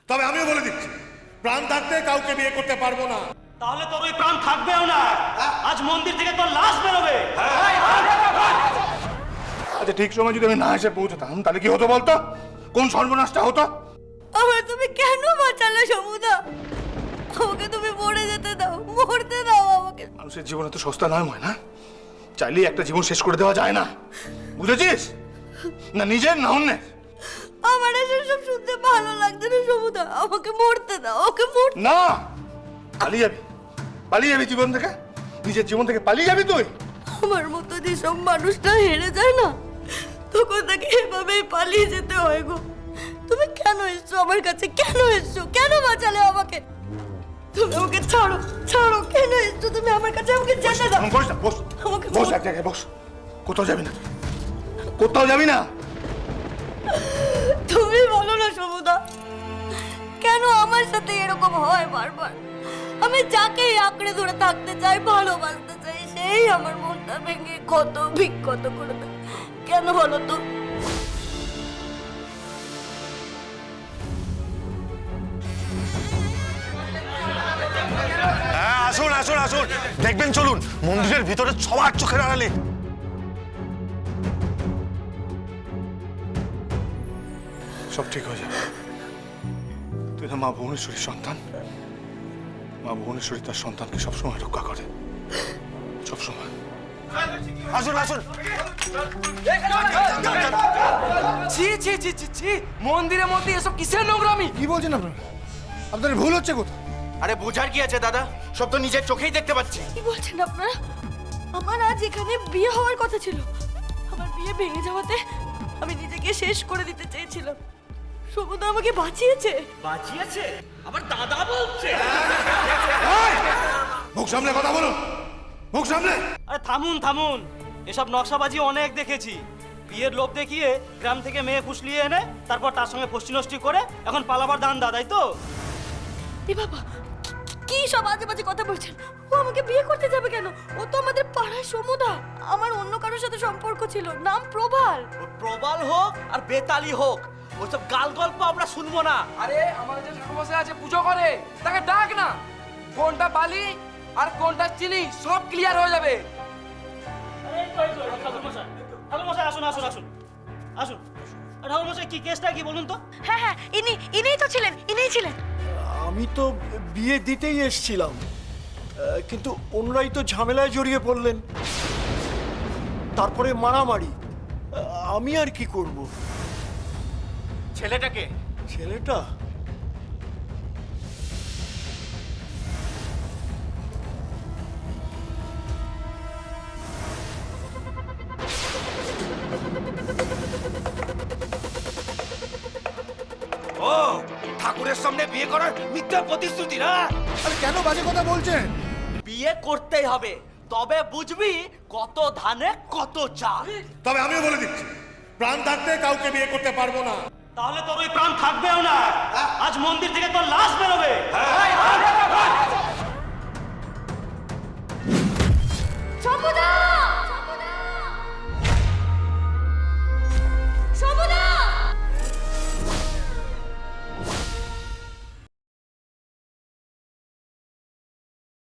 তবে আমিও বলে দিচ্ছি, প্রাণ থাকতে কাউকে বিয়ে করতে পারবো না। তাহলে তোর ওই প্রাণ থাকবেও না, আজ মন্দির থেকে তোর লাশ বেরোবে। আচ্ছা, ঠিক সময় যদি আমি না এসে পৌঁছতাম তাহলে কি হতো বলতো? কোন সর্বনাশটা হতো? আমার তুমি কেন বাঁচালে সমুদা? আমাকে তুমি মরে যেতে দাও, মরতে দাও আমাকে। মানুষের জীবনে তো সস্তা নয় ময়না, চাইলেই একটা জীবন শেষ করে দেওয়া যায় না, বুঝেছিস? না নিজের না অন্যের। আমার এসব শুনতে ভালো লাগছে না সমুদা, আমাকে মরতে দাও, ওকে মরতে। না, পালিয়ে যাবি, পালিয়ে যাবি জীবন থেকে, নিজের জীবন থেকে পালিয়ে যাবি তুই। আমার মতো যেসব মানুষটা হেরে যায় না, তখন তাকে এভাবেই পালিয়ে যেতে হয় গো। তুমি কেন এসছো আমার কাছে? কেন এসছো? কেন বাঁচালে আমাকে? তুমি আমাকে ছাড়ো, ছাড়ো। কেন এসছো তুমি আমার কাছে? আমাকে যেতে দাও। বস না, বস, আমাকে বস এক জায়গায় বস। কোথাও যাবি না, কোথাও যাবি না। তুমি বলো না সমুদা, কেন আমার সাথে এরকম হয় বারবার? আমি যাকেই আঁকড়ে ধরে থাকতে চাই, ভালোবাসতে চাই, সেই আমার মনটা ভেঙে কত বিক্ষত করে দেয়। কেন বলো তো? হ্যাঁ, আসুন আসুন আসুন, দেখবেন চলুন মন্দিরের ভিতরে সবার চোখের আড়ালে। সব ঠিক হয়ে যাবে। তুই না মা ভুবনেশ্বরীর সন্তান, মা ভুবনেশ্বরী তার সন্তানকে সবসময় রক্ষা করে, সবসময়। আসুন আসুন। ছি ছি ছি ছি ছি, মন্দিরের মধ্যে এসব কিসের নোংরামি? কি বলছেন আপনারা? আপনাদের ভুল হচ্ছে কোথাও? আরে বোঝার কি আছে দাদা, সব তো নিজের চোখেই দেখতে পাচ্ছি। কি বলছেন আপনারা? আমার আজ এখানে বিয়ে হওয়ার কথা ছিল। আমার বিয়ে ভেঙে যাওয়াতে আমি নিজেকে শেষ করে দিতে চেয়েছিলাম। সমুদা আমাকে বাঁচিয়েছে। বাঁচিয়েছে? আবার দাদা বলছে? মুখ সামলে কথা বলুন, মুখ সামলে। আরে থামুন থামুন, এসব নকশাবাজি অনেক দেখেছি। বিয়ের লোভ দেখিয়ে গ্রাম থেকে মেয়ে ফুসলিয়ে এনে তারপর তার সঙ্গে ফষ্টি নষ্টি করে এখন পালাবার দান্দা, তাই তো? এ বাবা, কি সব আজে বাজে কথা বলছেন? ও আমাকে বিয়ে করতে যাবে কেন? ও তো আমাদের পাড়ার সমুদা। আমার অন্য কারোর সাথে সম্পর্ক ছিল, নাম প্রবাল। প্রবাল হোক আর বেতালি হোক, ওইসব গাল গল্প আমরা শুনবো না। আরে আমাদের যে ঠাকুরমশাই আছে পুজো করে, তাকে ডাক না। কোনটা বালি আর কোনটা চিনি সব ক্লিয়ার হয়ে যাবে। ঠাকুরমশাই আসুন আসুন আসুন আসুন। ঠাকুরমশাই কি কেসটা কি বলুন তো? হ্যাঁ হ্যাঁ, ইনিই তো ছিলেন, ইনিই ছিলেন। আমি তো বিয়ে দিতেই এসছিলাম, কিন্তু ওনারাই তো ঝামেলায় জড়িয়ে পড়লেন, তারপরে মারামারি। আমি আর কি করব? ছেলেটাকে ছেলেটা ও ঠাকুরের সামনে বিয়ে করার মিথ্যা প্রতিশ্রুতি না? আরে কেন বাজে কথা বলছেন? বিয়ে করতেই হবে, তবে বুঝবি কত ধানে কত চাল। তবে আমিও বলে দিচ্ছি, প্রাণ থাকতে কাউকে বিয়ে করতে পারবো না। তাহলে তোর ওই প্রাণ থাকবেও না, আজ মন্দির থেকে তোর লাশ বেরোবে।